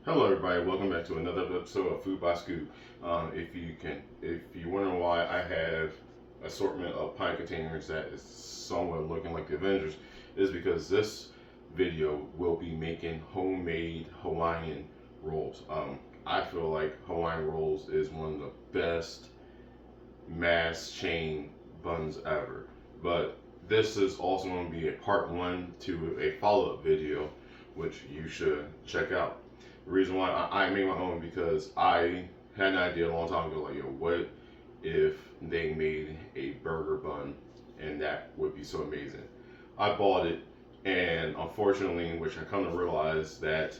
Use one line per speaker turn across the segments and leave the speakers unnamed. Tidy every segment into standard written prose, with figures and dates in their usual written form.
Hello, everybody. Welcome back to another episode of Food by Scoop. If you're wondering why I have assortment of pint containers that is somewhat looking like the Avengers, is because this video will be making homemade Hawaiian rolls. I feel like Hawaiian rolls is one of the best mass chain buns ever. But this is also going to be a part one to a follow-up video, which you should check out. The reason why I made my own because I had an idea a long time ago, like, yo, what if they made a burger bun, and that would be so amazing. I bought it, and unfortunately, which I come to realize that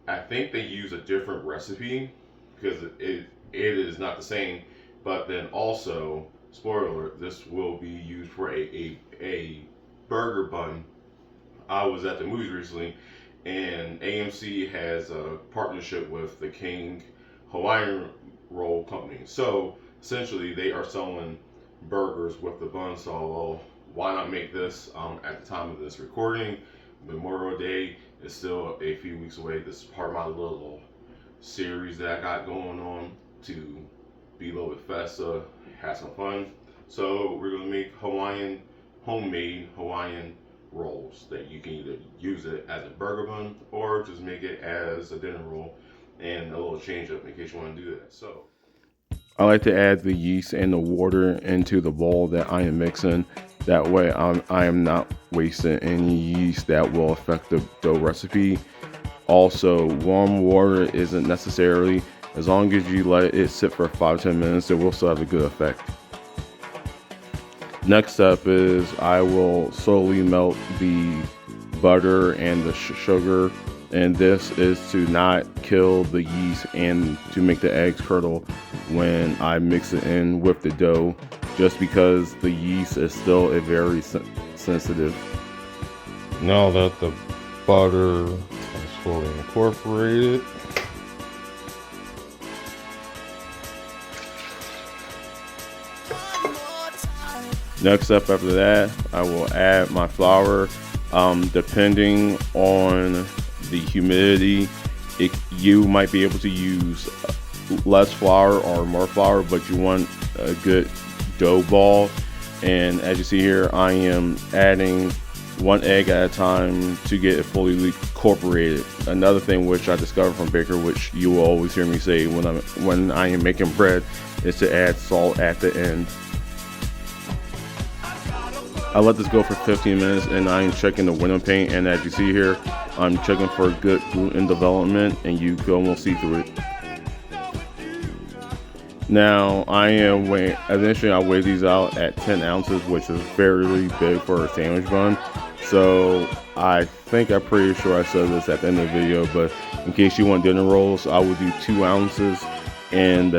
I think they use a different recipe because it is not the same. But then also, spoiler alert, this will be used for a burger bun. I was at the movies recently, and AMC has a partnership with the King Hawaiian Roll Company. So essentially, they are selling burgers with the bun. So, well, why not make this at the time of this recording? Memorial Day is still a few weeks away. This is part of my little series that I got going on to be a little bit faster, have some fun. So we're gonna make homemade Hawaiian rolls that you can either use it as a burger bun or just make it as a dinner roll and a little change up in case you want to do that. So I like to add the yeast and the water into the bowl that I am mixing. That way I am not wasting any yeast that will affect the dough recipe. Also, warm water isn't necessarily, as long as you let it sit for 5-10 minutes, it will still have a good effect. Next step is I will slowly melt the butter and the sugar, and this is to not kill the yeast and to make the eggs curdle when I mix it in with the dough, just because the yeast is still a very sensitive. Now that the butter is fully incorporated, next up after that, I will add my flour. Depending on the humidity, you might be able to use less flour or more flour, but you want a good dough ball. And as you see here, I am adding one egg at a time to get it fully incorporated. Another thing which I discovered from baker, which you will always hear me say when I am making bread, is to add salt at the end. I let this go for 15 minutes and I'm checking the window pane, and as you see here, I'm checking for good gluten development, and you can almost see through it. Now initially I weigh these out at 10 ounces, which is very big for a sandwich bun. So I'm pretty sure I said this at the end of the video, but in case you want dinner rolls, I would do 2 ounces, and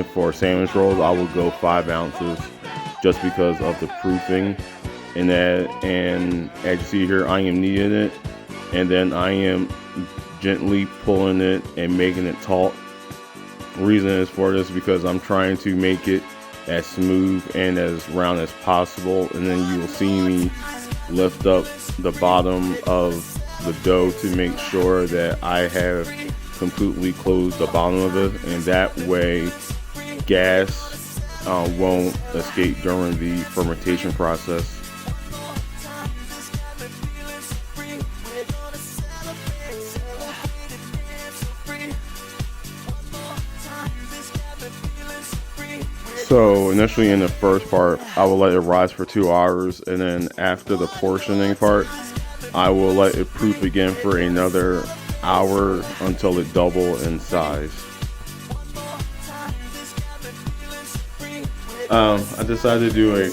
for sandwich rolls, I would go 5 ounces. Just because of the proofing and that. And as you see here, I am kneading it, and then I am gently pulling it and making it taut. The reason is for this because I'm trying to make it as smooth and as round as possible, and then you will see me lift up the bottom of the dough to make sure that I have completely closed the bottom of it, and that way gas won't escape during the fermentation process. So initially in the first part, I will let it rise for 2 hours, and then after the portioning part, I will let it proof again for another hour until it doubles in size. I decided to do a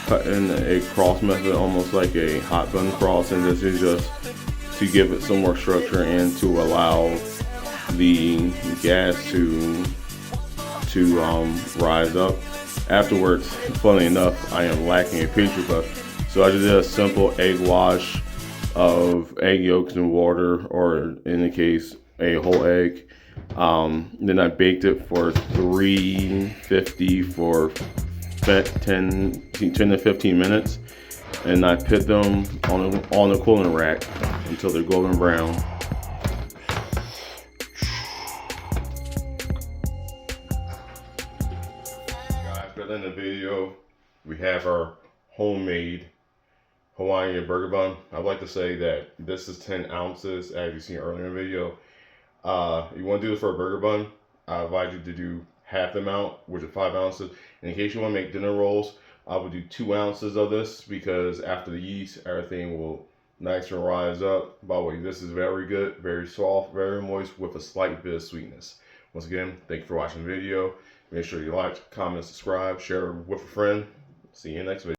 cut in a cross method, almost like a hot bun cross, and this is just to give it some more structure and to allow the gas to rise up. Afterwards, funny enough, I am lacking a pastry crust, so I just did a simple egg wash of egg yolks and water, or in the case, a whole egg. Then I baked it for 350 for 10 to 15 minutes, and I put them on a cooling rack until they're golden brown. at the end of the video, we have our homemade Hawaiian burger bun. I'd like to say that this is 10 ounces, as you seen earlier in the video. You want to do this for a burger bun, I advise you to do half the amount, which is 5 ounces. And in case you want to make dinner rolls, I would do 2 ounces of this, because after the yeast, everything will nice and rise up. By the way, this is very good, very soft, very moist, with a slight bit of sweetness. Once again, thank you for watching the video. Make sure you like, comment, subscribe, share with a friend. See you in the next video.